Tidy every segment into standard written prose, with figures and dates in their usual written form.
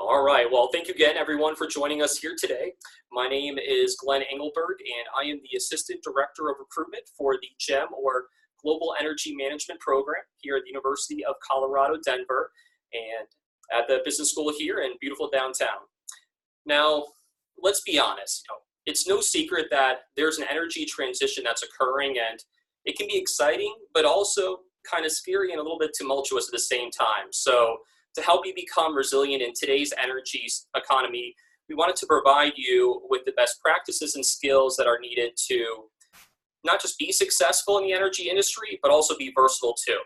All right, well, thank you again, everyone, for joining us here today. My name is Glenn Engelberg, and I am the Assistant Director of Recruitment for the GEM, or Global Energy Management Program, here at the University of Colorado, Denver, and at the business school here in beautiful downtown. Now, let's be honest, it's no secret that there's an energy transition that's occurring, and it can be exciting, but also kind of scary and a little bit tumultuous at the same time. So to help you become resilient in today's energy economy, we wanted to provide you with the best practices and skills that are needed to not just be successful in the energy industry, but also be versatile too.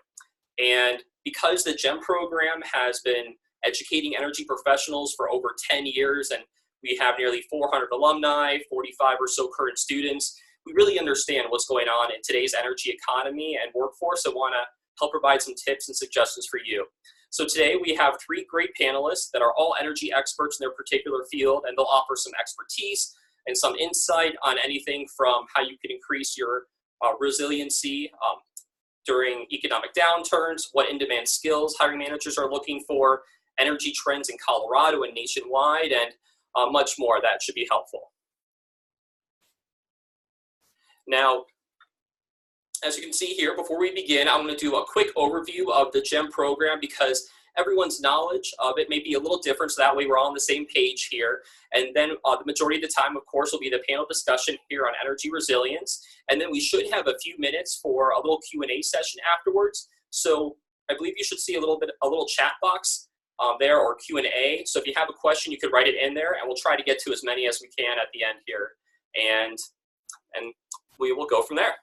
And because the GEM program has been educating energy professionals for over 10 years, and we have nearly 400 alumni, 45 or so current students, we really understand what's going on in today's energy economy and workforce and want to help provide some tips and suggestions for you. So today we have three great panelists that are all energy experts in their particular field, and they'll offer some expertise and some insight on anything from how you can increase your resiliency during economic downturns, what in-demand skills hiring managers are looking for, energy trends in Colorado and nationwide, and much more that should be helpful. Now, as you can see here, before we begin, I'm going to do a quick overview of the GEM program because everyone's knowledge of it may be a little different, so that way we're all on the same page here. And then the majority of the time, of course, will be the panel discussion here on energy resilience. And then we should have a few minutes for a little Q&A session afterwards. So I believe you should see a little chat box there, or Q&A. So if you have a question, you could write it in there, and we'll try to get to as many as we can at the end here. And we will go from there.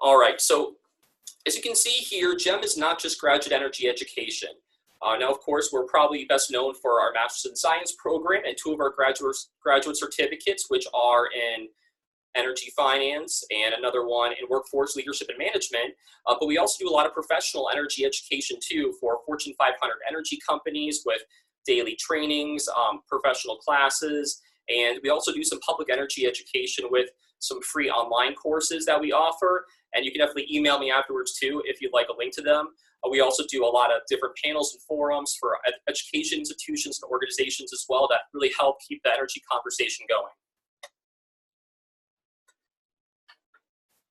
All right, so as you can see here, GEM is not just graduate energy education. Now, of course, we're probably best known for our Master's in Science program and two of our graduate certificates, which are in energy finance and another one in workforce leadership and management. But we also do a lot of professional energy education too for Fortune 500 energy companies with daily trainings, professional classes, and we also do some public energy education with some free online courses that we offer. And you can definitely email me afterwards too if you'd like a link to them. We also do a lot of different panels and forums for education institutions and organizations as well that really help keep the energy conversation going.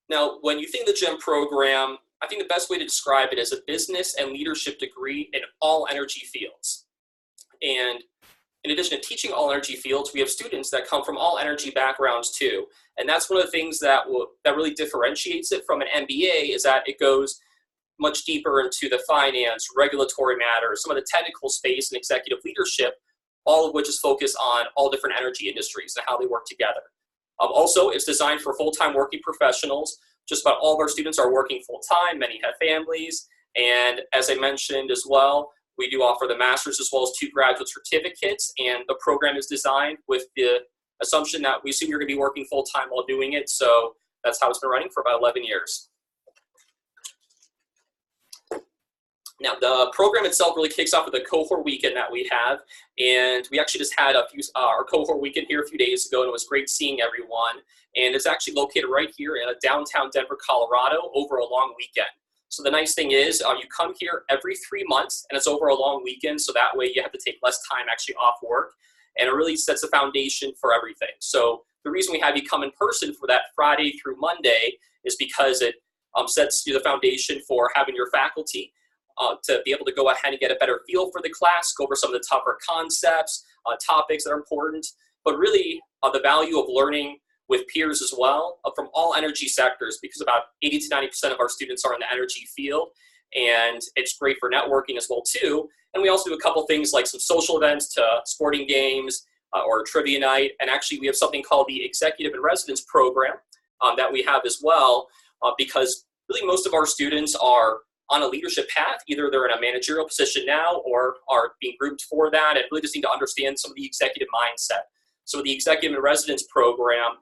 Now, when you think of the GEM program, I think the best way to describe it is a business and leadership degree in all energy fields. And in addition to teaching all energy fields, we have students that come from all energy backgrounds too. And that's one of the things that really differentiates it from an MBA, is that it goes much deeper into the finance, regulatory matters, some of the technical space and executive leadership, all of which is focused on all different energy industries and how they work together. Also, it's designed for full-time working professionals. Just about all of our students are working full-time, many have families, and as I mentioned as well, we do offer the master's as well as two graduate certificates, and the program is designed with the assumption that we assume you're going to be working full-time while doing it, so that's how it's been running for about 11 years. Now, the program itself really kicks off with a Cohort Weekend that we have, and we actually just had our Cohort Weekend here a few days ago, and it was great seeing everyone. And it's actually located right here in downtown Denver, Colorado, over a long weekend. So the nice thing is you come here every 3 months, and it's over a long weekend, so that way you have to take less time actually off work, and it really sets a foundation for everything. So the reason we have you come in person for that Friday through Monday is because it sets you the foundation for having your faculty to be able to go ahead and get a better feel for the class, go over some of the tougher concepts, topics that are important, but really the value of learning with peers as well from all energy sectors, because about 80 to 90% of our students are in the energy field, and it's great for networking as well too. And we also do a couple things like some social events to sporting games or trivia night, and actually we have something called the Executive in Residence program that we have as well, because really most of our students are on a leadership path. Either they're in a managerial position now or are being grouped for that, and really just need to understand some of the executive mindset. So the Executive in Residence program,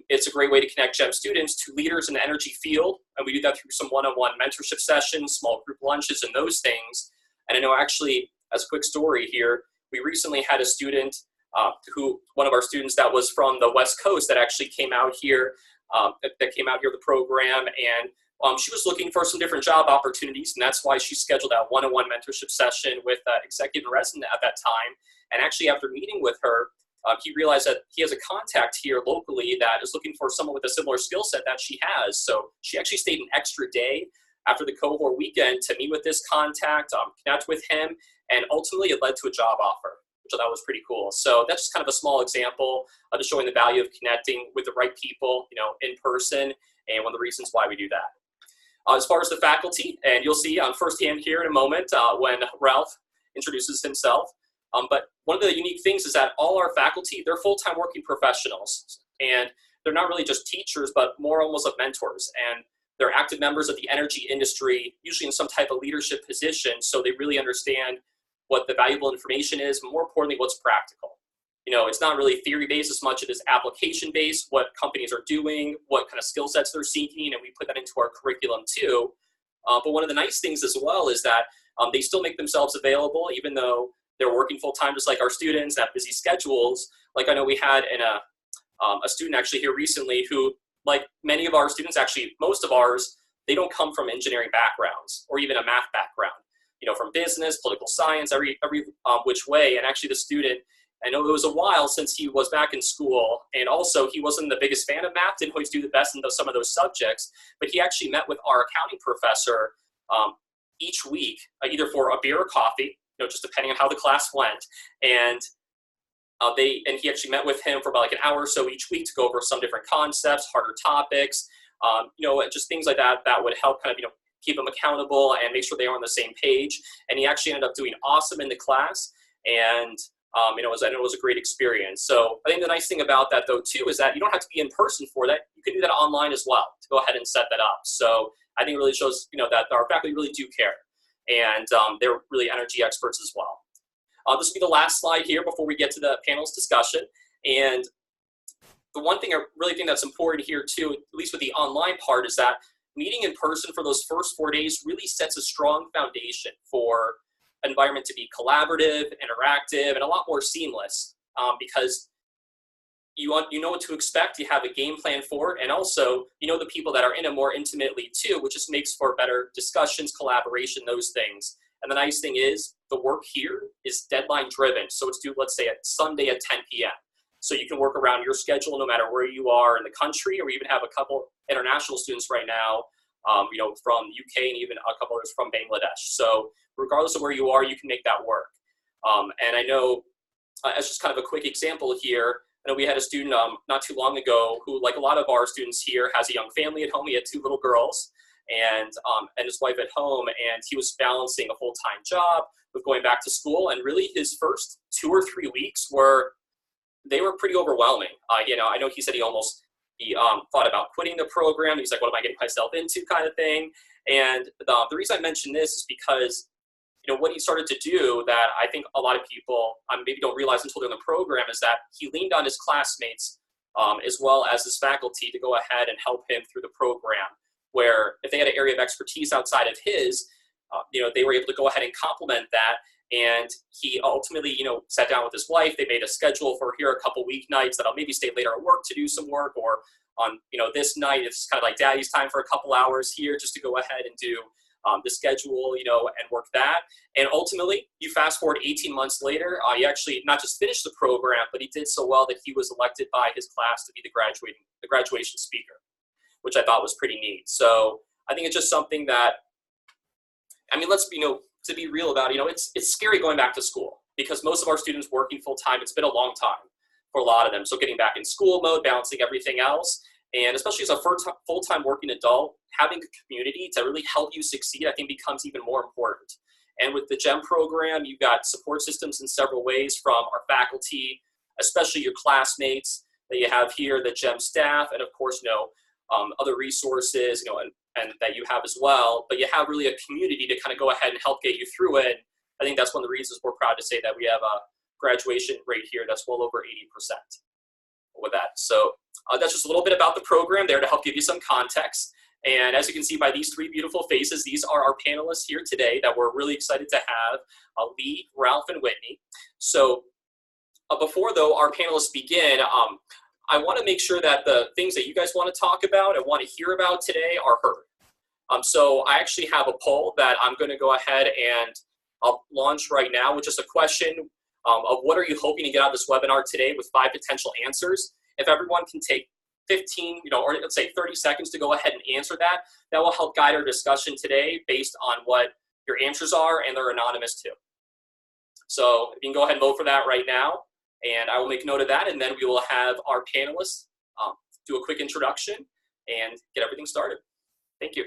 it's a great way to connect GEM students to leaders in the energy field, and we do that through some one-on-one mentorship sessions, small group lunches, and those things. And I know actually, as a quick story here, we recently had a student one of our students that was from the West Coast that actually came out here, the program, and she was looking for some different job opportunities, and that's why she scheduled that one-on-one mentorship session with executive in resident at that time. And actually, after meeting with her, he realized that he has a contact here locally that is looking for someone with a similar skill set that she has. So she actually stayed an extra day after the cohort weekend to meet with this contact, connect with him, and ultimately it led to a job offer, which I thought was pretty cool. So that's just kind of a small example of just showing the value of connecting with the right people, in person, and one of the reasons why we do that. As far as the faculty, and you'll see on firsthand here in a moment when Ralph introduces himself, but one of the unique things is that all our faculty, they're full-time working professionals, and they're not really just teachers, but more almost of mentors, and they're active members of the energy industry, usually in some type of leadership position, so they really understand what the valuable information is, and more importantly, what's practical. It's not really theory-based as much as it is application-based, what companies are doing, what kind of skill sets they're seeking, and we put that into our curriculum too. But one of the nice things as well is that they still make themselves available, even though they're working full-time just like our students, have busy schedules. Like I know we had a student actually here recently who, like many of our students, actually most of ours, they don't come from engineering backgrounds or even a math background, from business, political science, every which way. And actually the student, I know it was a while since he was back in school, and also he wasn't the biggest fan of math, didn't always do the best in some of those subjects, but he actually met with our accounting professor each week, either for a beer or coffee, just depending on how the class went, and he actually met with him for about like an hour or so each week to go over some different concepts, harder topics, just things like that would help kind of, keep them accountable and make sure they are on the same page. And he actually ended up doing awesome in the class, and I know it was a great experience. So I think the nice thing about that though too is that you don't have to be in person for that. You can do that online as well to go ahead and set that up. So I think it really shows, that our faculty really do care, and they're really energy experts as well. This will be the last slide here before we get to the panel's discussion. And the one thing I really think that's important here too, at least with the online part, is that meeting in person for those first 4 days really sets a strong foundation for an environment to be collaborative, interactive, and a lot more seamless, because you know what to expect, you have a game plan for it, and also the people that are in it more intimately too, which just makes for better discussions, collaboration, those things. And the nice thing is the work here is deadline driven, so it's due, let's say, at Sunday at 10 p.m. So you can work around your schedule no matter where you are in the country, or we even have a couple international students right now, from the UK, and even a couple others from Bangladesh. So regardless of where you are, you can make that work. And I know, as just kind of a quick example here, I know we had a student not too long ago who, like a lot of our students here, has a young family at home. He had 2 little girls and his wife at home, and he was balancing a full-time job with going back to school. And really his first 2 or 3 weeks were pretty overwhelming. I know he said he thought about quitting the program. He's like, what am I getting myself into, kind of thing. And the reason I mention this is because what he started to do that I think a lot of people maybe don't realize until they're in the program is that he leaned on his classmates as well as his faculty to go ahead and help him through the program, where if they had an area of expertise outside of his, they were able to go ahead and complement that. And he ultimately, sat down with his wife. They made a schedule for here a couple weeknights that I'll maybe stay later at work to do some work, or on, this night, it's kind of like daddy's time for a couple hours here just to go ahead and do the schedule, and work that. And ultimately, you fast forward 18 months later, he actually not just finished the program, but he did so well that he was elected by his class to be the graduation speaker, which I thought was pretty neat. So I think it's just something that, let's be, to be real about it, it's scary going back to school, because most of our students working full time, it's been a long time for a lot of them. So getting back in school mode, balancing everything else, and especially as a full-time working adult, having a community to really help you succeed, I think becomes even more important. And with the GEM program, you've got support systems in several ways from our faculty, especially your classmates that you have here, the GEM staff, and of course, other resources, and that you have as well. But you have really a community to kind of go ahead and help get you through it. I think that's one of the reasons we're proud to say that we have a graduation rate here that's well over 80% with that. So that's just a little bit about the program there to help give you some context. And as you can see by these 3 beautiful faces, these are our panelists here today that we're really excited to have, Lee, Ralph, and Whitney. So before, though, our panelists begin, I want to make sure that the things that you guys want to talk about and want to hear about today are heard. So I actually have a poll that I'm going to go ahead and I'll launch right now, which is a question of what are you hoping to get out of this webinar today with 5 potential answers. If everyone can take 15, or let's say 30 seconds to go ahead and answer that, that will help guide our discussion today based on what your answers are, and they're anonymous too. So if you can go ahead and vote for that right now, and I will make note of that, and then we will have our panelists do a quick introduction and get everything started. Thank you.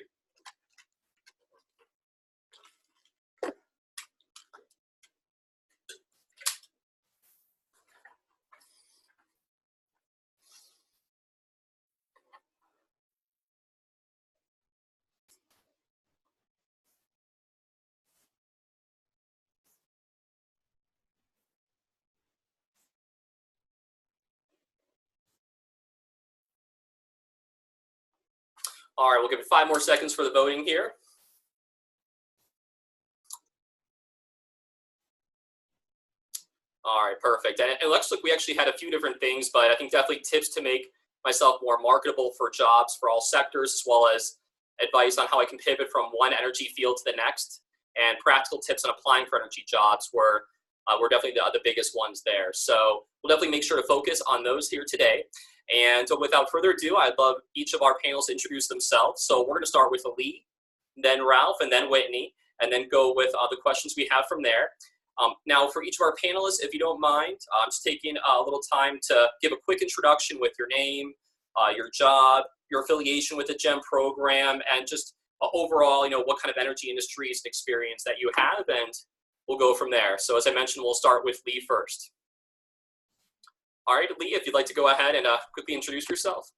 All right, we'll give it 5 more seconds for the voting here. All right, perfect. And it looks like we actually had a few different things, but I think definitely tips to make myself more marketable for jobs for all sectors, as well as advice on how I can pivot from one energy field to the next, and practical tips on applying for energy jobs were definitely the biggest ones there. So we'll definitely make sure to focus on those here today. And so without further ado, I'd love each of our panelists to introduce themselves. So we're going to start with Lee, then Ralph, and then Whitney, and then go with the questions we have from there. Now, for each of our panelists, if you don't mind, just taking a little time to give a quick introduction with your name, your job, your affiliation with the GEM program, and just overall, what kind of energy industries and experience that you have, and we'll go from there. So as I mentioned, we'll start with Lee first. All right, Lee, if you'd like to go ahead and quickly introduce yourself.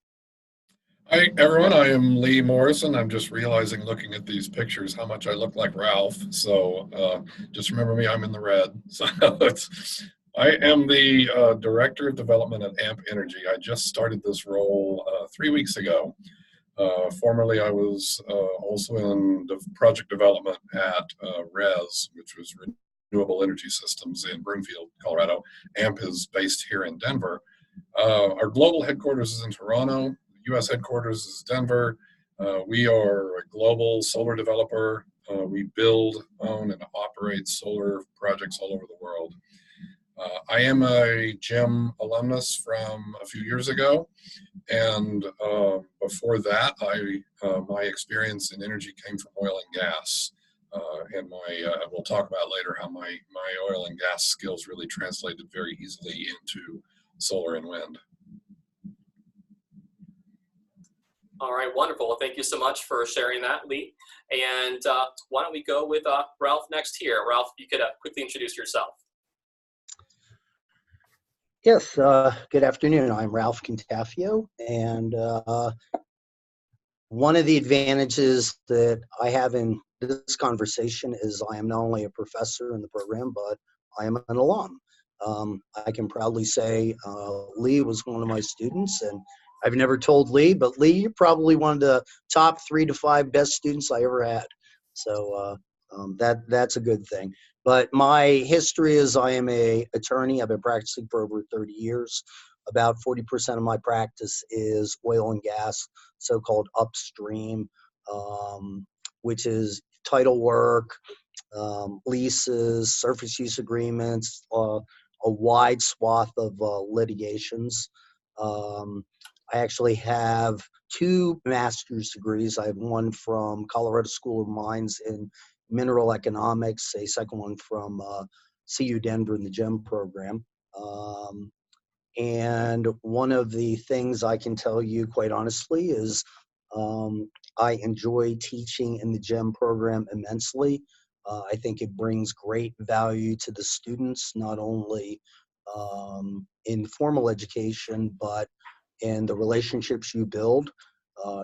Hi, everyone. I am Lee Morrison. I'm just realizing, looking at these pictures, how much I look like Ralph. So just remember me, I'm in the red. So I am the Director of Development at AMP Energy. I just started this role 3 weeks ago. Formerly, I was also in project development at RES, which was Renewable Energy Systems in Broomfield, Colorado. AMP is based here in Denver. Our global headquarters is in Toronto. U.S. headquarters is Denver. We are a global solar developer. We build, own, and operate solar projects all over the world. I am a GEM alumnus from a few years ago, and before that, my experience in energy came from oil and gas. And we'll talk about later how my oil and gas skills really translated very easily into solar and wind. All right, wonderful. Well, thank you so much for sharing that, Lee. And why don't we go with Ralph next here. Ralph, you could quickly introduce yourself. Yes, good afternoon. I'm Ralph Quintafio, and one of the advantages that I have in this conversation is I am not only a professor in the program, but I am an alum. I can proudly say Lee was one of my students, and I've never told Lee, but Lee, you're probably one of the top 3 to 5 best students I ever had. So that's a good thing. But my history is I am an attorney. I've been practicing for over 30 years. About 40% of my practice is oil and gas, so-called upstream, which is title work, leases, surface use agreements, a wide swath of litigations. I actually have 2 master's degrees. I have one from Colorado School of Mines in mineral economics, a second one from CU Denver in the GEM program. And one of the things I can tell you quite honestly is I enjoy teaching in the GEM program immensely. I think it brings great value to the students, not only in formal education, but in the relationships you build.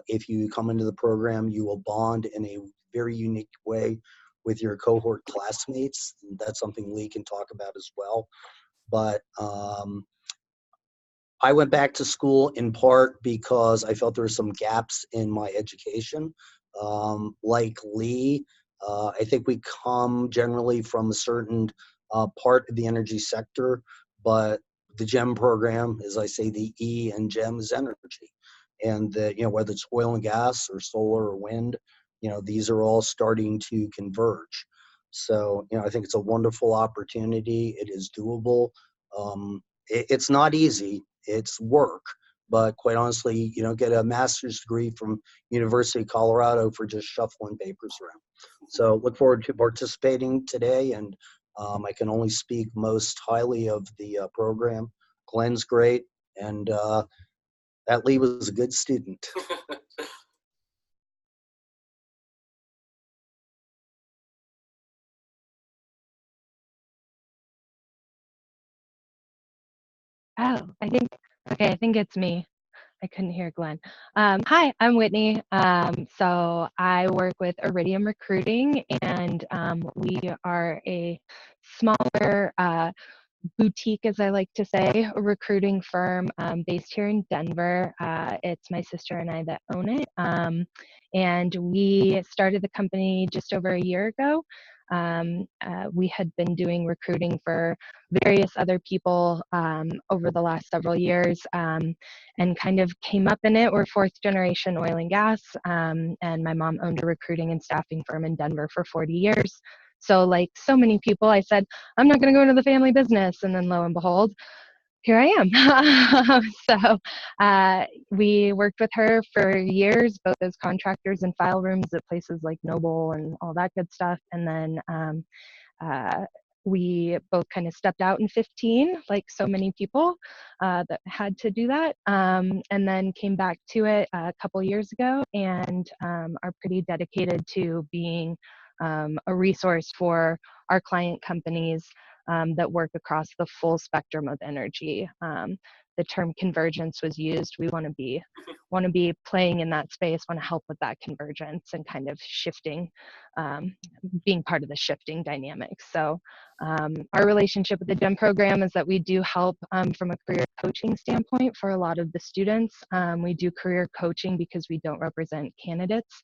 If you come into the program, you will bond in a very unique way with your cohort classmates. That's something Lee can talk about as well. But I went back to school in part because I felt there were some gaps in my education. Like Lee, I think we come generally from a certain part of the energy sector, but the GEM program, as I say, the E in GEM is energy. And whether it's oil and gas or solar or wind, these are all starting to converge. So, I think it's a wonderful opportunity. It is doable. It's not easy. It's work. But quite honestly, you don't get a master's degree from University of Colorado for just shuffling papers around. So look forward to participating today, and I can only speak most highly of the program. Glenn's great, and that Lee was a good student. Oh, I think it's me. I couldn't hear Glenn. Hi, I'm Whitney. So I work with Iridium Recruiting, and we are a smaller boutique, as I like to say, a recruiting firm based here in Denver. It's my sister and I that own it. And we started the company just over a year ago. We had been doing recruiting for various other people over the last several years and kind of came up in it. We're fourth generation oil and gas, and my mom owned a recruiting and staffing firm in Denver for 40 years. So like so many people, I said, I'm not going to go into the family business. And then lo and behold, here I am. So we worked with her for years, both as contractors in file rooms at places like Noble and all that good stuff. And then we both kind of stepped out in 15, like so many people that had to do that, and then came back to it a couple years ago and are pretty dedicated to being a resource for our client companies that work across the full spectrum of energy. The term convergence was used. We want to be playing in that space, want to help with that convergence and kind of shifting, being part of the shifting dynamics. So our relationship with the GEM program is that we do help from a career coaching standpoint for a lot of the students. We do career coaching because we don't represent candidates.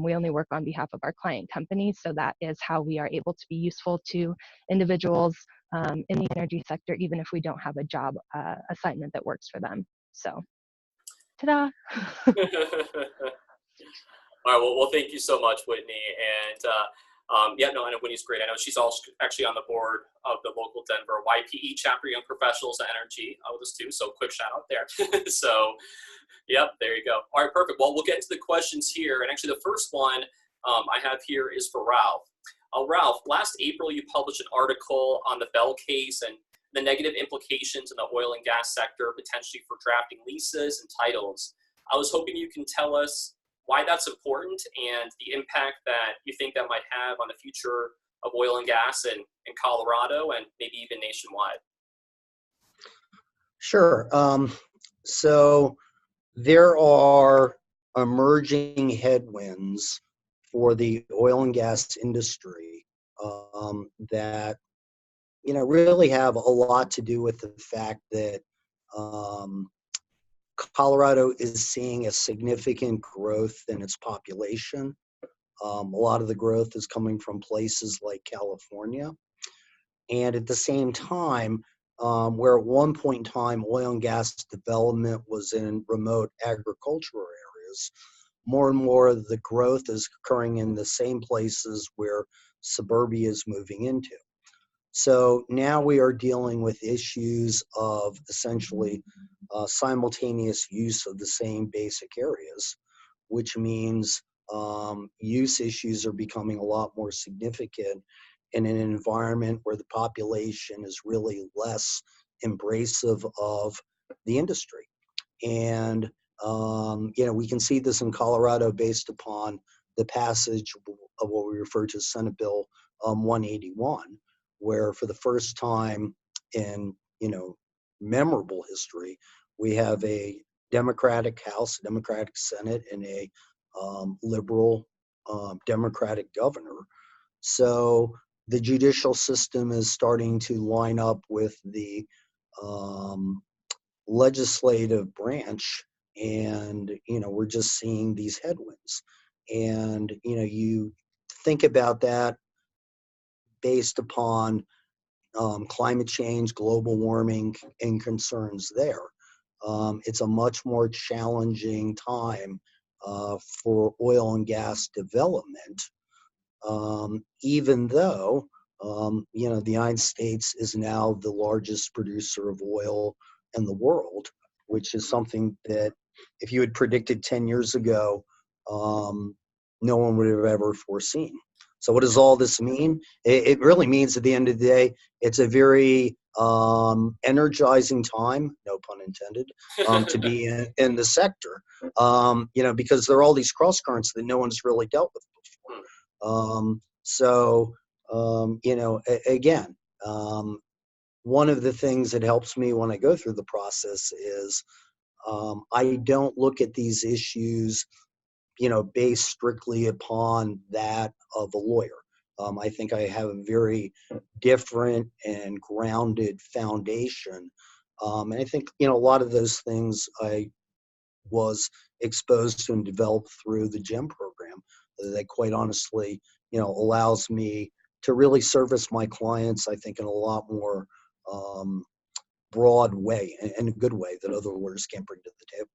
We only work on behalf of our client companies, so that is how we are able to be useful to individuals in the energy sector, even if we don't have a job assignment that works for them. So, ta-da! All right, well, thank you so much, Whitney. And yeah, no, I know Whitney's great. I know she's also actually on the board of the local Denver YPE chapter, Young Professionals of Energy. I was too, so quick shout out there. So, yep, there you go. All right, perfect. Well, we'll get into the questions here. And actually, the first one I have here is for Ralph. Ralph, last April, you published an article on the Bell case and the negative implications in the oil and gas sector, potentially for drafting leases and titles. I was hoping you can tell us why that's important and the impact that you think that might have on the future of oil and gas in Colorado and maybe even nationwide. Sure. So there are emerging headwinds for the oil and gas industry that really have a lot to do with the fact that Colorado is seeing a significant growth in its population. A lot of the growth is coming from places like California. And at the same time, where at one point in time oil and gas development was in remote agricultural areas, more and more of the growth is occurring in the same places where suburbia is moving into. So now we are dealing with issues of essentially simultaneous use of the same basic areas, which means use issues are becoming a lot more significant in an environment where the population is really less embracive of the industry. And we can see this in Colorado based upon the passage of what we refer to as Senate Bill 181, where for the first time in memorable history, we have a Democratic House, a Democratic Senate, and a liberal Democratic governor. So the judicial system is starting to line up with the legislative branch, and we're just seeing these headwinds. And you think about that based upon climate change, global warming, and concerns there. It's a much more challenging time for oil and gas development, even though the United States is now the largest producer of oil in the world, which is something that if you had predicted 10 years ago, no one would have ever foreseen. So what does all this mean? It really means at the end of the day, it's a very energizing time, no pun intended, to be in the sector, because there are all these cross currents that no one's really dealt with before. Again, one of the things that helps me when I go through the process is I don't look at these issues, based strictly upon that of a lawyer. I think I have a very different and grounded foundation. And I think, a lot of those things I was exposed to and developed through the GEM program that quite honestly, allows me to really service my clients, I think, in a lot more broad way and a good way that other lawyers can't bring to the table.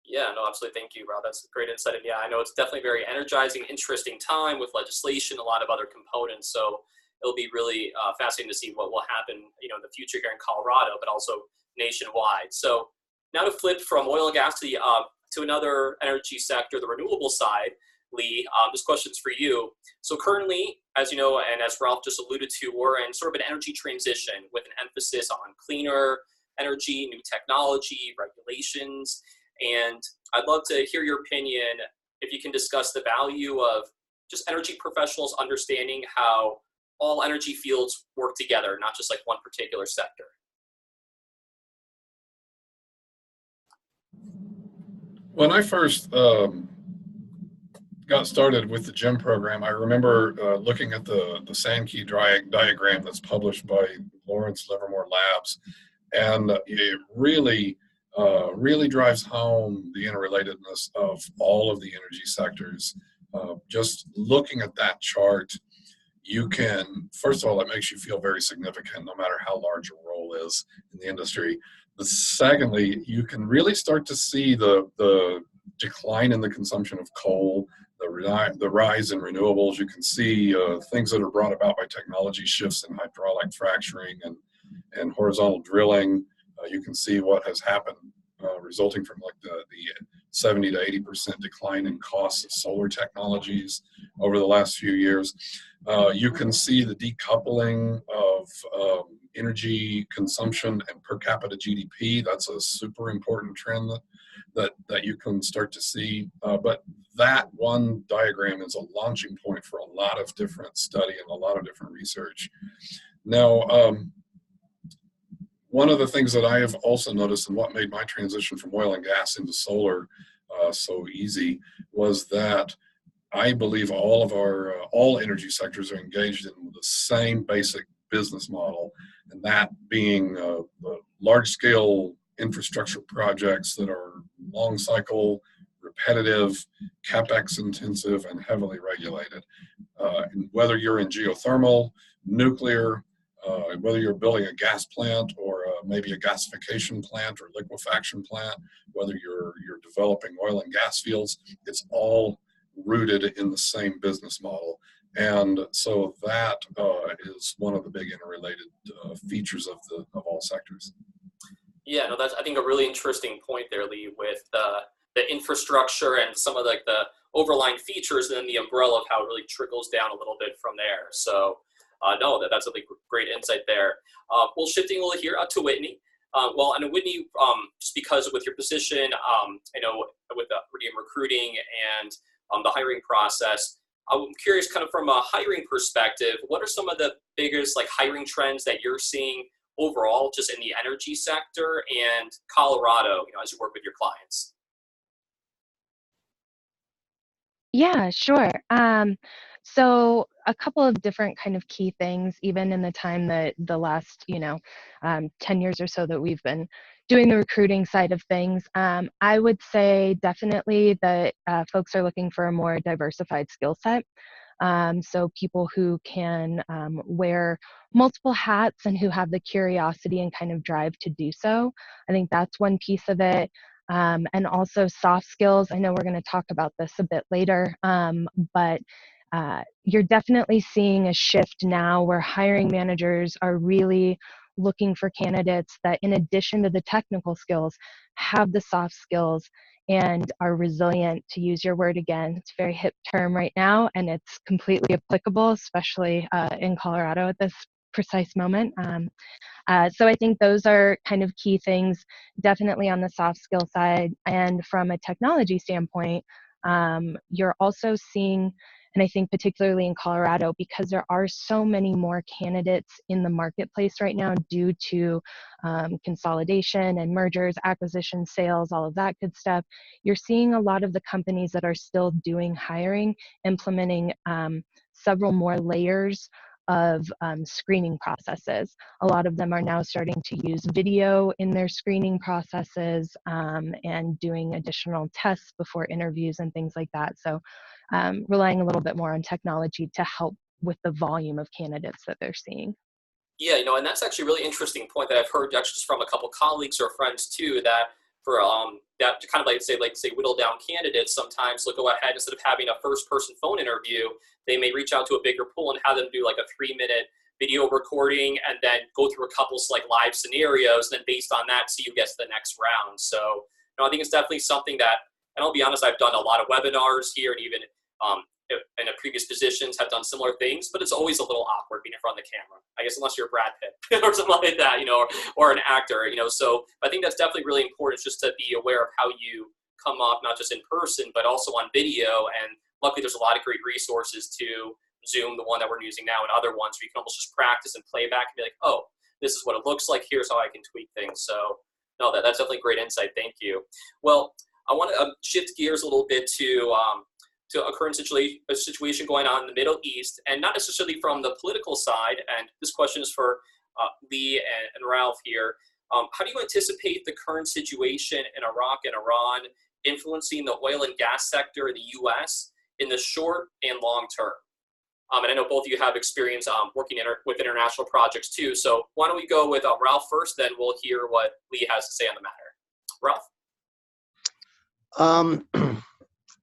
Yeah, no, absolutely. Thank you, Rob. That's a great insight. And yeah, I know it's definitely a very energizing, interesting time with legislation, a lot of other components. So it'll be really fascinating to see what will happen, in the future here in Colorado, but also nationwide. So now to flip from oil and gas to another energy sector, the renewable side, Lee, this question's for you. So currently, as you know, and as Ralph just alluded to, we're in sort of an energy transition with an emphasis on cleaner energy, new technology, regulations. And I'd love to hear your opinion, if you can discuss the value of just energy professionals understanding how all energy fields work together, not just like one particular sector. When I first got started with the GEM program, I remember looking at the Sankey diagram that's published by Lawrence Livermore Labs, and it really drives home the interrelatedness of all of the energy sectors. Just looking at that chart, you can, first of all, it makes you feel very significant no matter how large your role is in the industry. But secondly, you can really start to see the decline in the consumption of coal, the rise in renewables. You can see things that are brought about by technology shifts in hydraulic fracturing and horizontal drilling. You can see what has happened resulting from like the 70 to 80% decline in costs of solar technologies over the last few years. You can see the decoupling of energy consumption and per capita GDP. That's a super important trend that you can start to see. But that one diagram is a launching point for a lot of different study and a lot of different research. Now, one of the things that I have also noticed, and what made my transition from oil and gas into solar so easy, was that I believe all energy sectors are engaged in the same basic business model, and that being the large-scale infrastructure projects that are long cycle, repetitive, capex intensive, and heavily regulated. And whether you're in geothermal, nuclear, whether you're building a gas plant or maybe a gasification plant or liquefaction plant, whether you're developing oil and gas fields, it's all rooted in the same business model. And so that is one of the big interrelated features of all sectors. Yeah, no, that's, I think, a really interesting point there, Lee, with the infrastructure and some of like the overlying features and then the umbrella of how it really trickles down a little bit from there. So no, that's a great insight there. Well, shifting a little here to Whitney. Well, I know Whitney, just because with your position, I know with the recruiting and the hiring process, I'm curious, kind of from a hiring perspective, what are some of the biggest like hiring trends that you're seeing overall, just in the energy sector and Colorado, as you work with your clients? Yeah, sure. So a couple of different kind of key things, even in the time that the last, 10 years or so that we've been doing the recruiting side of things, I would say definitely that folks are looking for a more diversified skill set. So people who can wear multiple hats and who have the curiosity and kind of drive to do so. I think that's one piece of it. and also soft skills. I know we're going to talk about this a bit later, but you're definitely seeing a shift now where hiring managers are really looking for candidates that, in addition to the technical skills, have the soft skills and are resilient, to use your word again. It's a very hip term right now, and it's completely applicable, especially in Colorado at this precise moment. So I think those are kind of key things, definitely on the soft skill side. And from a technology standpoint, you're also seeing, and I think particularly in Colorado, because there are so many more candidates in the marketplace right now due to consolidation and mergers, acquisitions, sales, all of that good stuff, you're seeing a lot of the companies that are still doing hiring implementing several more layers of screening processes. A lot of them are now starting to use video in their screening processes and doing additional tests before interviews and things like that. So relying a little bit more on technology to help with the volume of candidates that they're seeing. Yeah, and that's actually a really interesting point that I've heard actually just from a couple colleagues or friends too, that for that to kind of like say whittle down candidates, sometimes they'll go ahead, instead of having a first person phone interview, they may reach out to a bigger pool and have them do like a 3-minute video recording and then go through a couple like live scenarios, and then based on that see who gets the next round. So I think it's definitely something that, and I'll be honest, I've done a lot of webinars here, and even in previous positions have done similar things, but it's always a little awkward being in front of the camera, I guess, unless you're Brad Pitt or something like that, or an actor, so I think that's definitely really important, just to be aware of how you come off, not just in person, but also on video. And luckily there's a lot of great resources to Zoom, the one that we're using now, and other ones where you can almost just practice and play back and be like, oh, this is what it looks like, here's how I can tweak things. So no, that's definitely great insight. Thank you. Well, I want to shift gears a little bit to a current situation going on in the Middle East, and not necessarily from the political side. And this question is for Lee and Ralph here. How do you anticipate the current situation in Iraq and Iran influencing the oil and gas sector in the U.S. in the short and long term? And I know both of you have experience working with international projects too. So why don't we go with Ralph first, then we'll hear what Lee has to say on the matter. Ralph?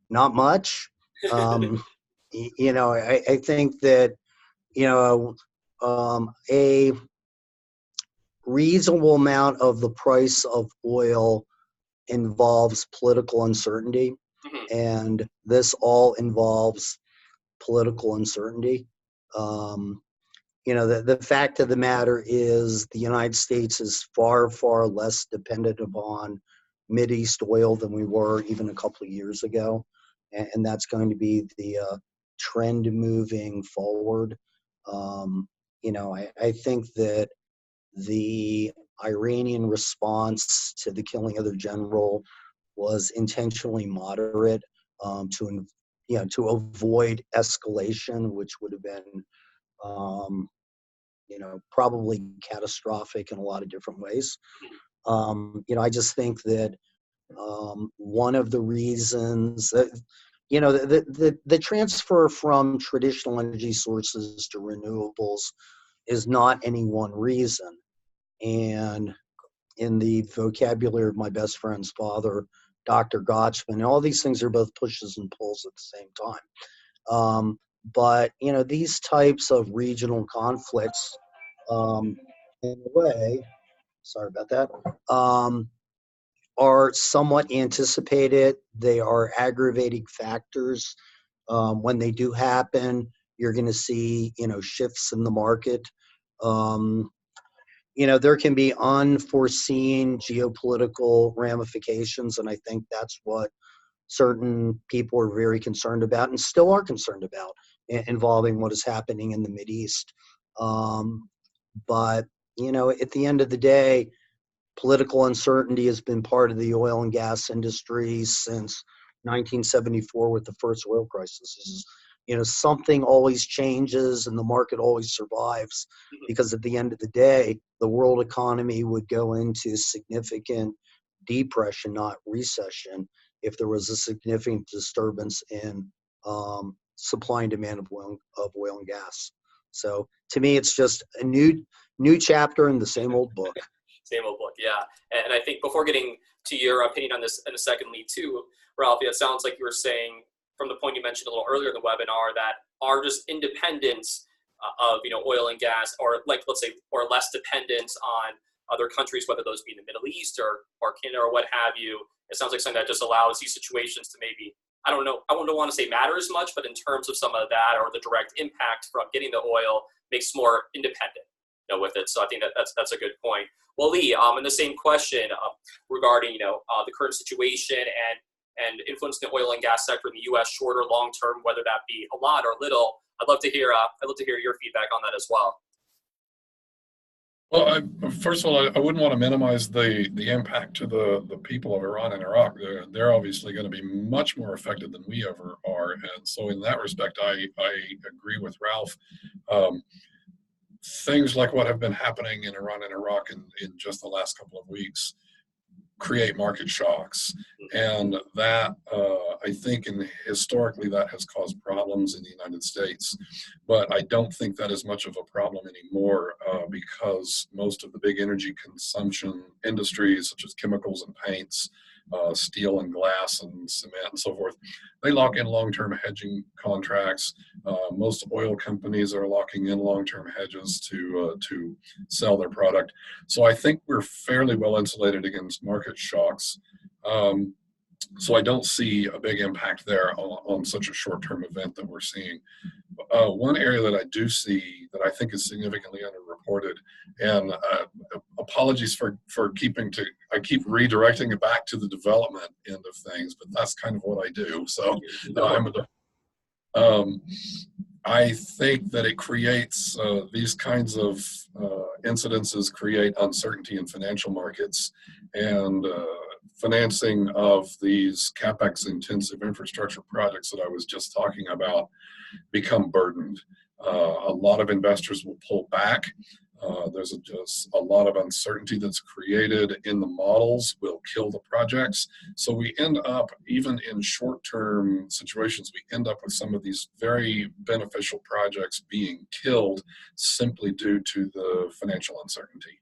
Not much. I think that, a reasonable amount of the price of oil involves political uncertainty, and this all involves political uncertainty. The fact of the matter is the United States is far, far less dependent upon Mideast oil than we were even a couple of years ago. And that's going to be the trend moving forward. I think that the Iranian response to the killing of their general was intentionally moderate to avoid escalation, which would have been probably catastrophic in a lot of different ways. I just think that one of the reasons that the transfer from traditional energy sources to renewables is not any one reason. And in the vocabulary of my best friend's father, Dr. Gotchman, all these things are both pushes and pulls at the same time. But these types of regional conflicts, in a way, sorry about that, are somewhat anticipated. They are aggravating factors. When they do happen, you're going to see, shifts in the market. There can be unforeseen geopolitical ramifications, and I think that's what certain people are very concerned about and still are concerned about, involving what is happening in the Mideast. But, at the end of the day, political uncertainty has been part of the oil and gas industry since 1974 with the first oil crisis. Something always changes and the market always survives, because at the end of the day, the world economy would go into significant depression, not recession, if there was a significant disturbance in supply and demand of oil and gas. So to me, it's just a new chapter in the same old book. Same old book, yeah. And I think before getting to your opinion on this in a second, Lee, too, Ralph, it sounds like you were saying from the point you mentioned a little earlier in the webinar that our just independence of oil and gas, or like let's say, or less dependence on other countries, whether those be in the Middle East or Canada or what have you. It sounds like something that just allows these situations to maybe, I don't know, I wouldn't want to say matter as much, but in terms of some of that or the direct impact from getting the oil makes more independent with it. So I think that's a good point. Well, Lee, and the same question regarding the current situation and influence in the oil and gas sector in the U.S. short or long term, whether that be a lot or little. I'd love to hear your feedback on that as well. Well, first of all, I wouldn't want to minimize the impact to the people of Iran and Iraq. They're obviously going to be much more affected than we ever are, and so in that respect, I agree with Ralph. Things like what have been happening in Iran and Iraq in just the last couple of weeks create market shocks, and that I think historically that has caused problems in the United States, but I don't think that is much of a problem anymore because most of the big energy consumption industries such as chemicals and paints, steel and glass and cement and so forth, they lock in long-term hedging contracts. Most oil companies are locking in long-term hedges to sell their product. So I think we're fairly well insulated against market shocks. So I don't see a big impact there on such a short-term event that we're seeing. One area that I do see that I think is significantly underreported, and apologies for I keep redirecting it back to the development end of things, but that's kind of what I do. So I think that it creates these kinds of incidences create uncertainty in financial markets, and financing of these CapEx intensive infrastructure projects that I was just talking about become burdened. A lot of investors will pull back. There's just a lot of uncertainty that's created in the models will kill the projects. So we end up, even in short-term situations, we end up with some of these very beneficial projects being killed simply due to the financial uncertainty.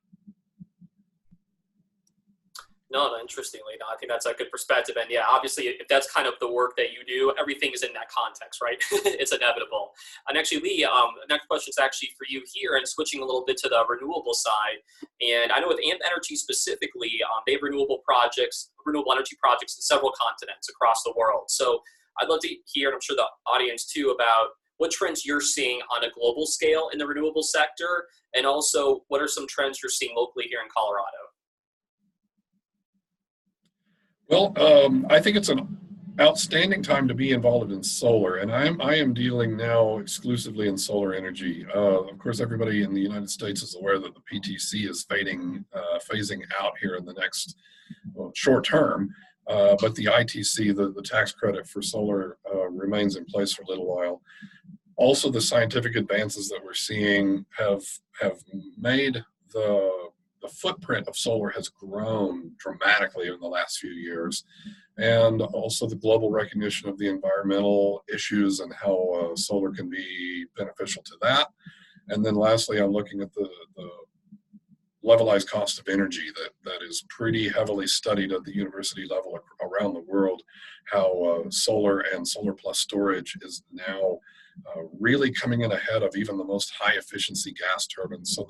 No, interestingly, I think that's a good perspective. And yeah, obviously, if that's kind of the work that you do, everything is in that context, right? It's inevitable. And actually, Lee, the next question is actually for you here, and switching a little bit to the renewable side. And I know with AMP Energy specifically, they have renewable energy projects in several continents across the world. So I'd love to hear, and I'm sure the audience too, about what trends you're seeing on a global scale in the renewable sector, and also what are some trends you're seeing locally here in Colorado? Well, I think it's an outstanding time to be involved in solar, and I am dealing now exclusively in solar energy. Of course, everybody in the United States is aware that the PTC is phasing out here in the next short term, but the ITC, the tax credit for solar, remains in place for a little while. Also, the scientific advances that we're seeing have made the footprint of solar has grown dramatically in the last few years, and also the global recognition of the environmental issues and how solar can be beneficial to that. And then lastly, I'm looking at the levelized cost of energy that is pretty heavily studied at the university level around the world, how solar and solar plus storage is now really coming in ahead of even the most high efficiency gas turbines. So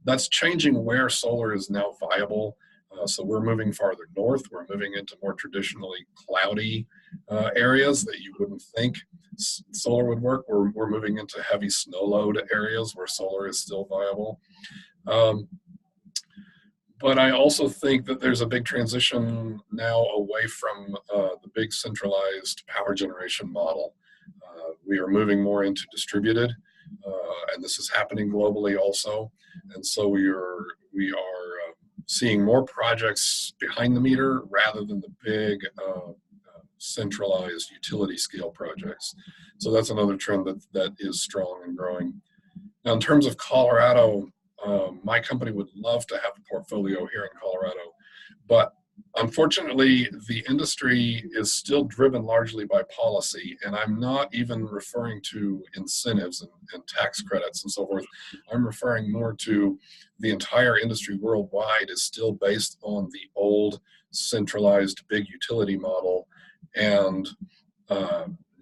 that's changing where solar is now viable. So we're moving farther north. We're moving into more traditionally cloudy areas that you wouldn't think solar would work. We're moving into heavy snow load areas where solar is still viable. But I also think that there's a big transition now away from the big centralized power generation model. We are moving more into distributed, and this is happening globally also. And so we are seeing more projects behind the meter rather than the big centralized utility scale projects. So that's another trend that is strong and growing. Now, in terms of Colorado, my company would love to have a portfolio here in Colorado, but Unfortunately, the industry is still driven largely by policy, and I'm not even referring to incentives and tax credits and so forth. I'm referring more to the entire industry worldwide is still based on the old centralized big utility model, and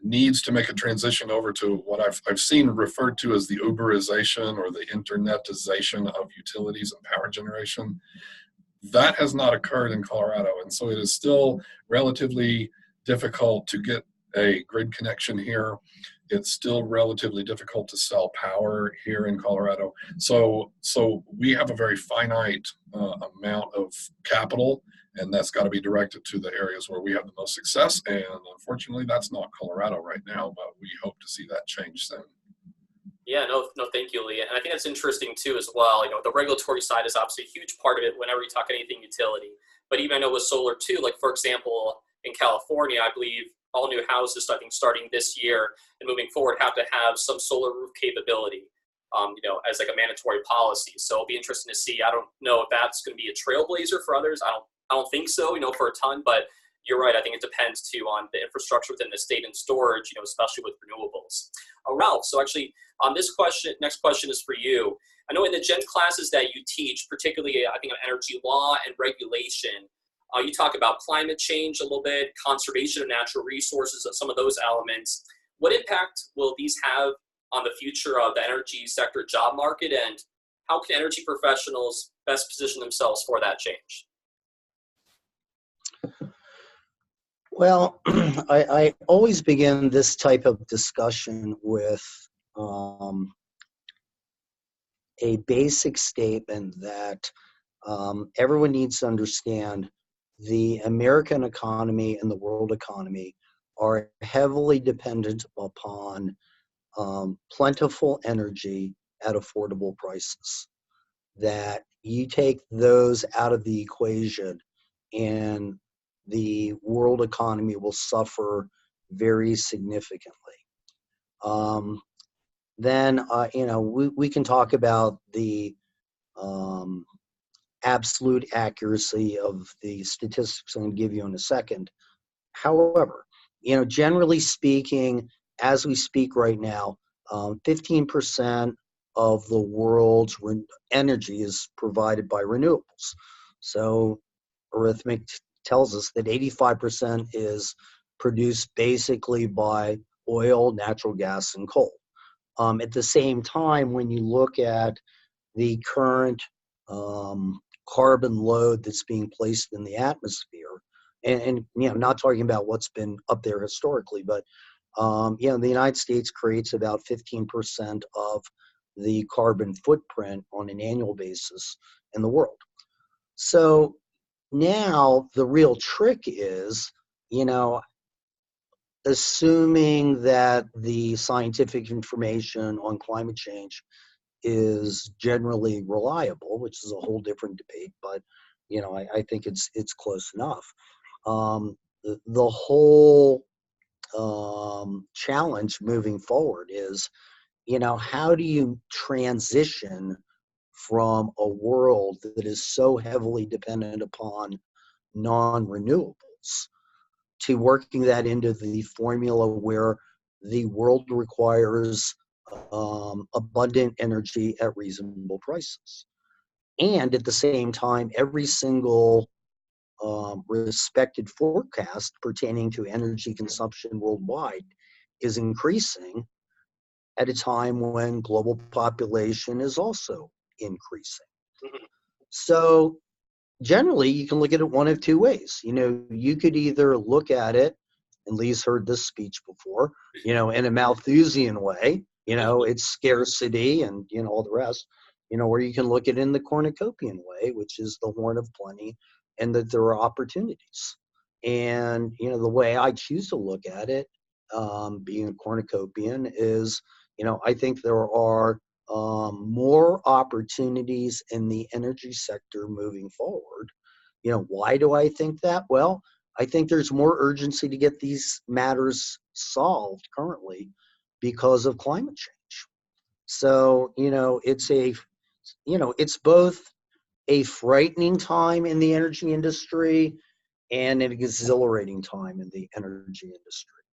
needs to make a transition over to what I've seen referred to as the Uberization or the internetization of utilities and power generation. That has not occurred in Colorado, and so it is still relatively difficult to get a grid connection here. It's still relatively difficult to sell power here in Colorado. So we have a very finite amount of capital, and that's got to be directed to the areas where we have the most success. And unfortunately, that's not Colorado right now, but we hope to see that change soon. Yeah, no, thank you, Lee. And I think that's interesting too, as well. The regulatory side is obviously a huge part of it whenever you talk anything utility. But even I know with solar too, like for example, in California, I believe all new houses, I think starting this year and moving forward, have to have some solar roof capability, as like a mandatory policy. So it'll be interesting to see. I don't know if that's going to be a trailblazer for others. I don't think so, for a ton, but you're right. I think it depends too on the infrastructure within the state and storage, especially with renewables. Ralph, so actually on this question, next question is for you. I know in the gen classes that you teach, particularly I think on energy law and regulation, you talk about climate change a little bit, conservation of natural resources, some of those elements. What impact will these have on the future of the energy sector job market, and how can energy professionals best position themselves for that change? Well, I always begin this type of discussion with a basic statement that everyone needs to understand the American economy and the world economy are heavily dependent upon plentiful energy at affordable prices. That you take those out of the equation and the world economy will suffer very significantly. Then, we can talk about the absolute accuracy of the statistics I'm going to give you in a second. However, generally speaking, as we speak right now, 15% of the world's energy is provided by renewables. So arithmetic tells us that 85% is produced basically by oil, natural gas, and coal. At the same time, when you look at the current carbon load that's being placed in the atmosphere, and not talking about what's been up there historically, but the United States creates about 15% of the carbon footprint on an annual basis in the world. So now the real trick is, assuming that the scientific information on climate change is generally reliable, which is a whole different debate, but I think it's close enough. The whole challenge moving forward is, how do you transition from a world that is so heavily dependent upon non-renewables to working that into the formula where the world requires abundant energy at reasonable prices. And at the same time, every single respected forecast pertaining to energy consumption worldwide is increasing at a time when global population is also increasing. So generally, you can look at it one of two ways. You could either look at it, and Lee's heard this speech before, in a Malthusian way, it's scarcity and, all the rest, or you can look at it in the cornucopian way, which is the horn of plenty, and that there are opportunities. And, the way I choose to look at it, being a cornucopian, is, I think there are more opportunities in the energy sector moving forward. Why do I think that? Well, I think there's more urgency to get these matters solved currently because of climate change. So, it's both a frightening time in the energy industry and an exhilarating time in the energy industry.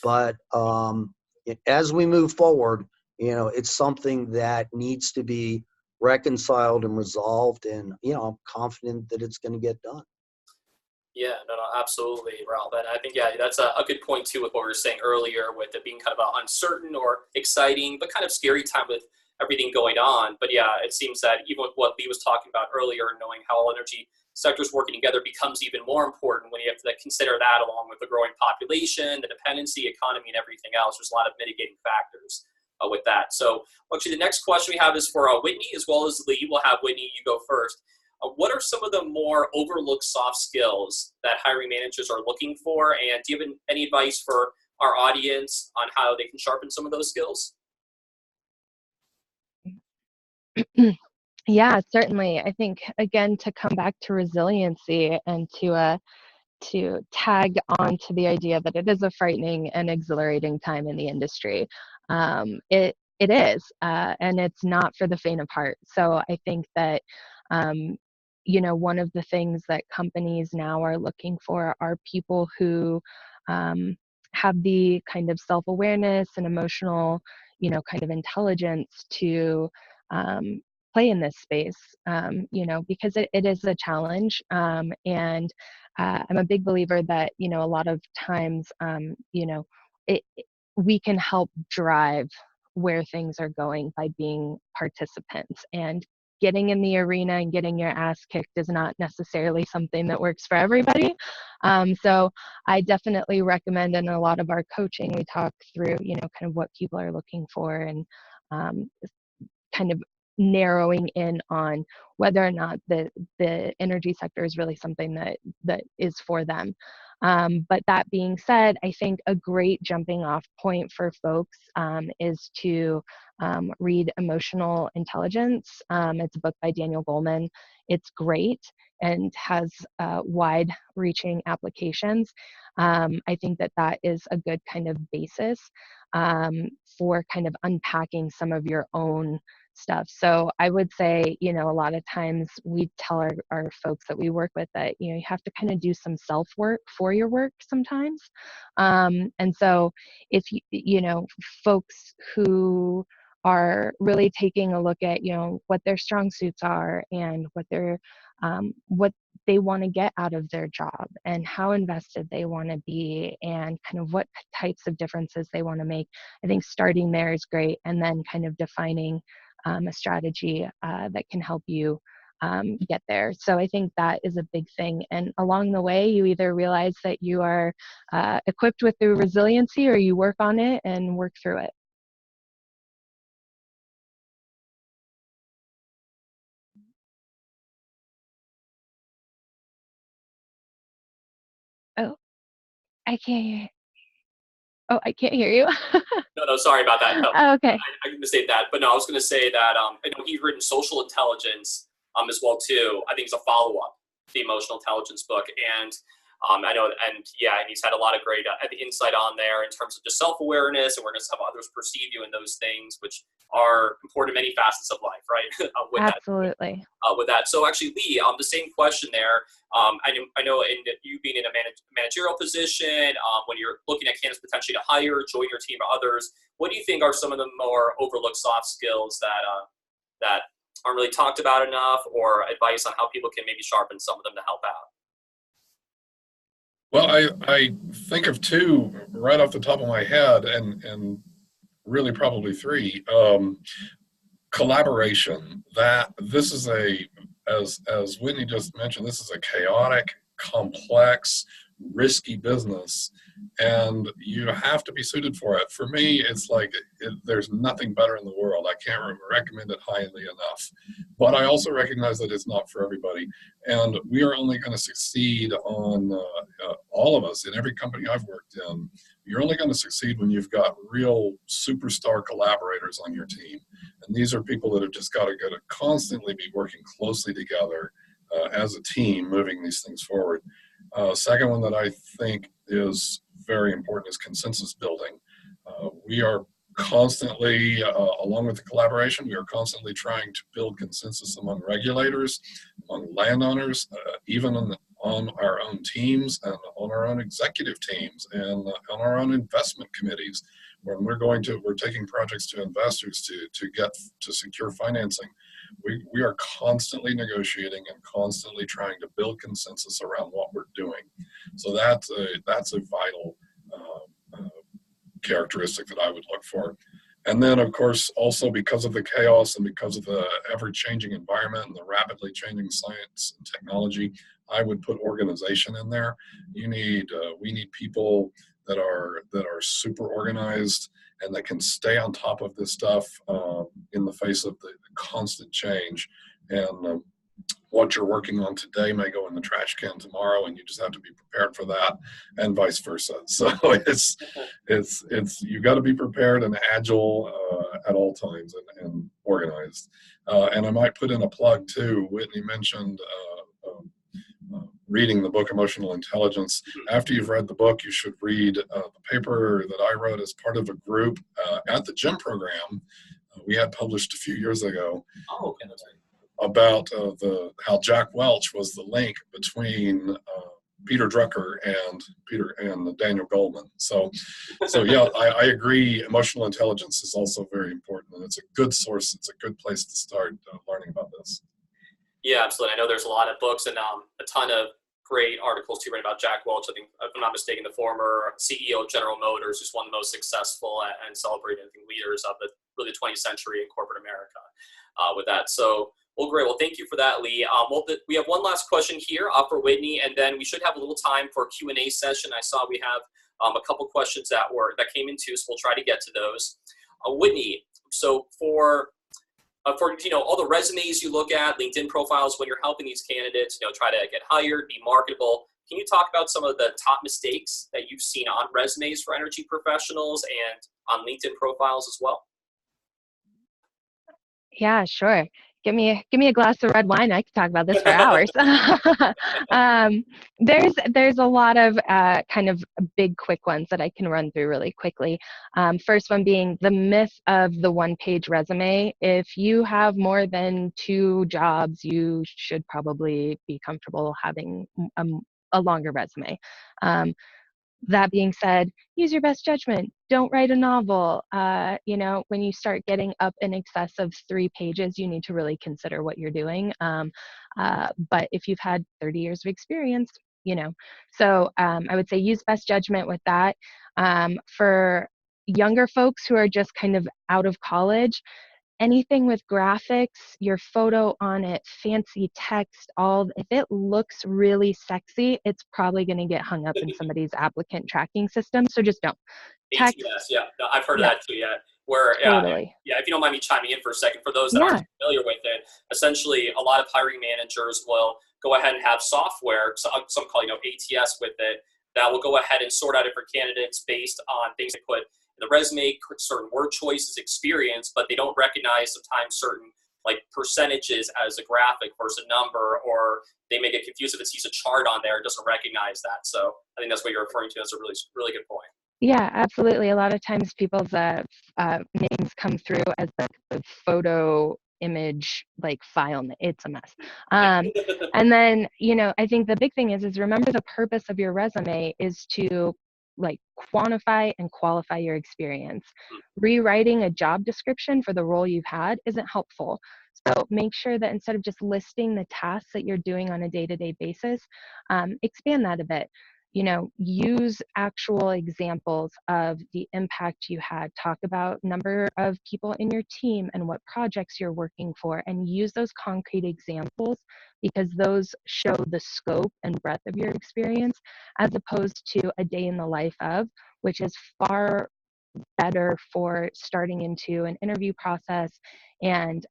But as we move forward, it's something that needs to be reconciled and resolved, and I'm confident that it's going to get done. Yeah, no, absolutely, Ralph. And I think, yeah, that's a good point too with what we were saying earlier with it being kind of an uncertain or exciting, but kind of scary time with everything going on. But yeah, it seems that even with what Lee was talking about earlier, knowing how all energy sectors working together becomes even more important when you have to consider that along with the growing population, the dependency, economy, and everything else. There's a lot of mitigating factors with that. So actually the next question we have is for Whitney as well as Lee. We'll have Whitney, you go first. What are some of the more overlooked soft skills that hiring managers are looking for? And do you have any advice for our audience on how they can sharpen some of those skills? Yeah, certainly. I think, again, to come back to resiliency and to tag on to the idea that it is a frightening and exhilarating time in the industry. It is, and it's not for the faint of heart. So I think that one of the things that companies now are looking for are people who have the kind of self-awareness and emotional, kind of intelligence to play in this space, because it is a challenge. And I'm a big believer that, a lot of times, we can help drive where things are going by being participants, and getting in the arena and getting your ass kicked is not necessarily something that works for everybody. So I definitely recommend, in a lot of our coaching, we talk through, kind of what people are looking for, and kind of narrowing in on whether or not the energy sector is really something that is for them. But that being said, I think a great jumping off point for folks is to read Emotional Intelligence. It's a book by Daniel Goleman. It's great and has wide-reaching applications. I think that is a good kind of basis for kind of unpacking some of your own stuff. So I would say, a lot of times we tell our folks that we work with that, you have to kind of do some self-work for your work sometimes. And so if folks who are really taking a look at, what their strong suits are and what they want to get out of their job and how invested they want to be and kind of what types of differences they want to make, I think starting there is great. And then kind of defining a strategy that can help you get there. So I think that is a big thing. And along the way, you either realize that you are equipped with the resiliency, or you work on it and work through it. Oh, I can't. Oh, I can't hear you. No, sorry about that. No, Oh, okay. I mistake that. But no, I was going to say that I know he's written Social Intelligence as well too. I think it's a follow-up to the Emotional Intelligence book, and I know, and yeah, and he's had a lot of great insight on there in terms of just self-awareness and awareness of how others perceive you and those things, which are important in many facets of life, right? Absolutely. With that. So actually, Lee, the same question there. I know in you being in a managerial position, when you're looking at candidates potentially to hire, join your team or others, what do you think are some of the more overlooked soft skills that aren't really talked about enough, or advice on how people can maybe sharpen some of them to help out? Well, I think of two right off the top of my head, and really probably three. Collaboration. That this is as Whitney just mentioned, this is a chaotic, complex, risky business, and you have to be suited for it. For me, it's like there's nothing better in the world. I can't recommend it highly enough. But I also recognize that it's not for everybody, and we are only going to succeed on all of us in every company I've worked in. You're only going to succeed when you've got real superstar collaborators on your team. And these are people that have just got to constantly be working closely together as a team, moving these things forward. Second one that I think is very important is consensus building. We are constantly, along with the collaboration, we are constantly trying to build consensus among regulators, among landowners, even on our own teams and on our own executive teams and on our own investment committees. When we're taking projects to investors to secure financing, we are constantly negotiating and constantly trying to build consensus around what we're doing. So that's a vital characteristic that I would look for. And then, of course, also because of the chaos and because of the ever-changing environment and the rapidly changing science and technology, I would put organization in there. We need people that are super organized and that can stay on top of this stuff in the face of the constant change. And what you're working on today may go in the trash can tomorrow, and you just have to be prepared for that, and vice versa. So it's you got to be prepared and agile at all times and organized. And I might put in a plug too. Whitney mentioned reading the book Emotional Intelligence. After you've read the book, you should read the paper that I wrote as part of a group at the GYM program. We had published a few years ago. Oh, okay, that's right. About how Jack Welch was the link between Peter Drucker and Daniel Goleman. So yeah, I agree. Emotional intelligence is also very important, and it's a good source. It's a good place to start learning about this. Yeah, absolutely. I know there's a lot of books and a ton of great articles too written about Jack Welch. I think, if I'm not mistaken, the former CEO of General Motors, who's one of the most successful and celebrated leaders of the 20th century in corporate America with that. So, well, great. Well, thank you for that, Lee. We have one last question here for Whitney, and then we should have a little time for a Q&A session. I saw we have a couple questions that came in too, so we'll try to get to those. Whitney, so for all the resumes you look at, LinkedIn profiles, when you're helping these candidates, try to get hired, be marketable, can you talk about some of the top mistakes that you've seen on resumes for energy professionals and on LinkedIn profiles as well? Yeah, sure. Give me a glass of red wine. I could talk about this for hours. There's a lot of kind of big quick ones that I can run through really quickly. First one being the myth of the one-page resume. If you have more than 2 jobs, you should probably be comfortable having a longer resume. That being said, use your best judgment. Don't write a novel. When you start getting up in excess of 3 pages, you need to really consider what you're doing. But if you've had 30 years of experience, So I would say use best judgment with that. For younger folks who are just kind of out of college, anything with graphics, your photo on it, fancy text, if it looks really sexy, it's probably going to get hung up in somebody's applicant tracking system. So just don't. Text, ATS, yeah. No, I've heard of that too, yeah. Where, totally. If you don't mind me chiming in for a second, for those that aren't familiar with it, essentially a lot of hiring managers will go ahead and have software, some call ATS with it, that will go ahead and sort out it for candidates based on things they put in the resume, certain word choices, experience, but they don't recognize sometimes certain percentages as a graphic versus a number, or they may get confused if it sees a chart on there, it doesn't recognize that. So I think that's what you're referring to. That's a really, really good point. Yeah, absolutely. A lot of times people's names come through as a photo image file. It's a mess. And then, I think the big thing is remember the purpose of your resume is to quantify and qualify your experience. Rewriting a job description for the role you've had isn't helpful. So make sure that instead of just listing the tasks that you're doing on a day-to-day basis, expand that a bit. Use actual examples of the impact you had. Talk about number of people in your team and what projects you're working for, and use those concrete examples because those show the scope and breadth of your experience as opposed to a day in the life of, which is far better for starting into an interview process. And,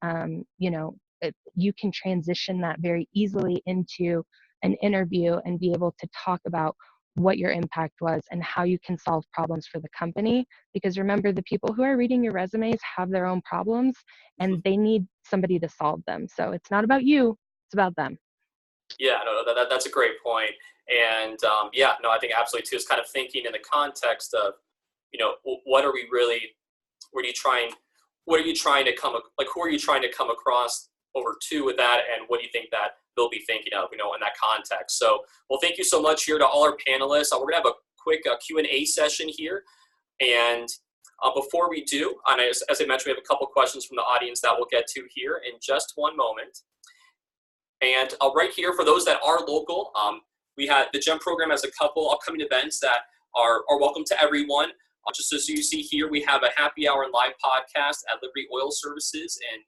you can transition that very easily into an interview and be able to talk about what your impact was and how you can solve problems for the company. Because remember, the people who are reading your resumes have their own problems and they need somebody to solve them. So it's not about you, it's about them. Yeah, no, that's a great point. And I think absolutely too is kind of thinking in the context of, what are we really what are you trying to come, like, who are you trying to come across over to with that, and what do you think that they'll be thinking of, in that context. So, well, thank you so much here to all our panelists. We're gonna have a quick Q&A session here, and before we do, and as I mentioned, we have a couple questions from the audience that we'll get to here in just one moment. And right here, for those that are local, we have the GEM program has a couple upcoming events that are welcome to everyone. Just as you see here, we have a happy hour and live podcast at Liberty Oil Services and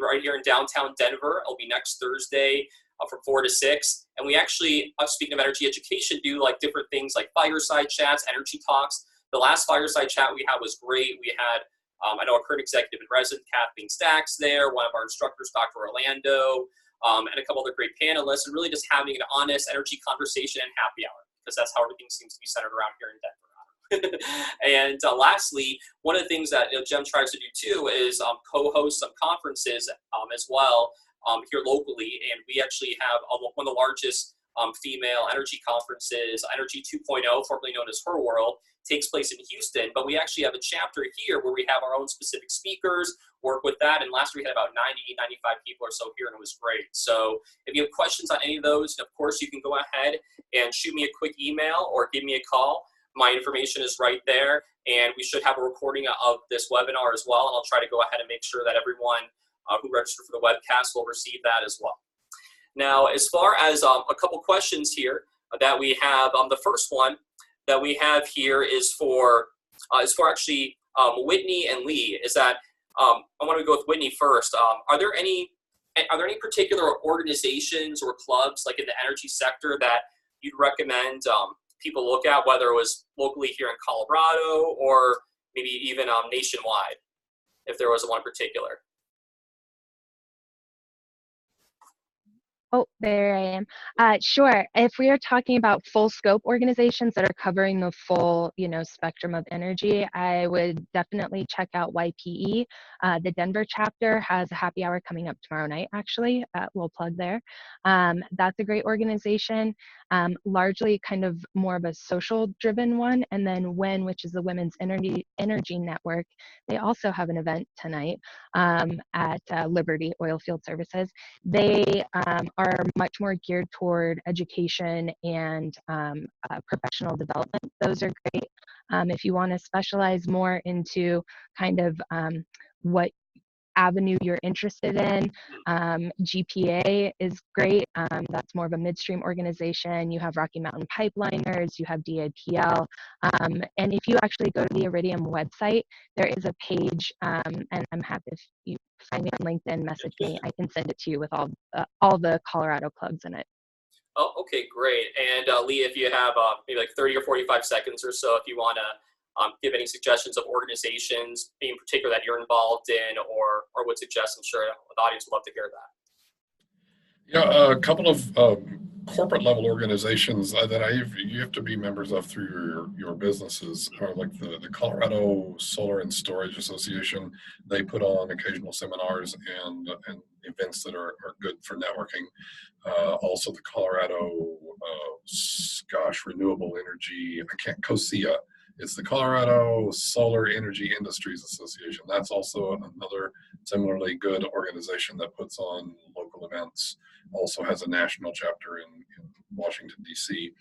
right here in downtown Denver. It'll be next Thursday from 4 to 6. And we actually, speaking of energy education, do like different things like fireside chats, energy talks. The last fireside chat we had was great. We had, I know our current executive in resident, Kathleen Stacks there, one of our instructors, Dr. Orlando, and a couple other great panelists, and really just having an honest energy conversation and happy hour, because that's how everything seems to be centered around here in Denver. And lastly, one of the things that GEM tries to do too is co-host some conferences as well here locally, and we actually have one of the largest female energy conferences, Energy 2.0, formerly known as Her World, takes place in Houston, but we actually have a chapter here where we have our own specific speakers, work with that, and last week we had about 95 people or so here, and it was great. So if you have questions on any of those, of course, you can go ahead and shoot me a quick email or give me a call. My information is right there, and we should have a recording of this webinar as well, and I'll try to go ahead and make sure that everyone who registered for the webcast will receive that as well. Now, as far as a couple questions here that we have, the first one that we have here is for actually Whitney and Lee. Is that I want to go with Whitney first. Are there any particular organizations or clubs like in the energy sector that you'd recommend people look at, whether it was locally here in Colorado or maybe even nationwide, if there was one particular? Oh, there I am. Sure. If we are talking about full scope organizations that are covering the full, spectrum of energy, I would definitely check out YPE. The Denver chapter has a happy hour coming up tomorrow night, actually. We'll plug there. That's a great organization, largely kind of more of a social driven one. And then WIN, which is the Women's Energy Network, they also have an event tonight at Liberty Oilfield Services. They are much more geared toward education and professional development. Those are great. If you want to specialize more into kind of what avenue you're interested in, GPA is great. That's more of a midstream organization. You have Rocky Mountain Pipeliners, you have DAPL. And if you actually go to the Iridium website, there is a page, and I'm happy if you find me on LinkedIn, message me, I can send it to you with all the Colorado clubs in it. Oh, okay, great. And Lee, if you have maybe like 30 or 45 seconds or so, if you want to give any suggestions of organizations in particular that you're involved in or would suggest, I'm sure the audience would love to hear that. Yeah, a couple of corporate level organizations that you have to be members of through your businesses are like the Colorado Solar and Storage Association. They put on occasional seminars and events that are good for networking. Also the Colorado, renewable energy, COSIA. It's the Colorado Solar Energy Industries Association. That's also another similarly good organization that puts on local events. Also has a national chapter in Washington, D.C.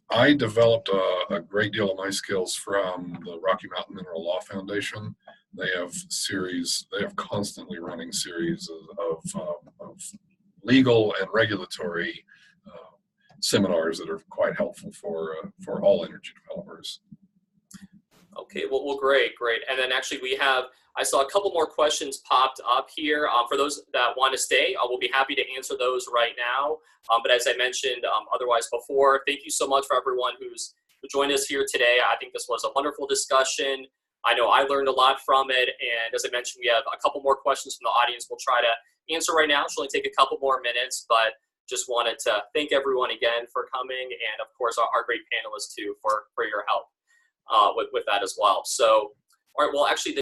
I developed a great deal of my skills from the Rocky Mountain Mineral Law Foundation. They have constantly running series of legal and regulatory seminars that are quite helpful for all energy developers. Okay, well, great. And then actually I saw a couple more questions popped up here. For those that want to stay, we'll be happy to answer those right now. But as I mentioned otherwise before, thank you so much for everyone who joined us here today. I think this was a wonderful discussion. I know I learned a lot from it. And as I mentioned, we have a couple more questions from the audience we'll try to answer right now. It should only take a couple more minutes, but just wanted to thank everyone again for coming, and of course our great panelists too for your help with that as well. So, all right, well, actually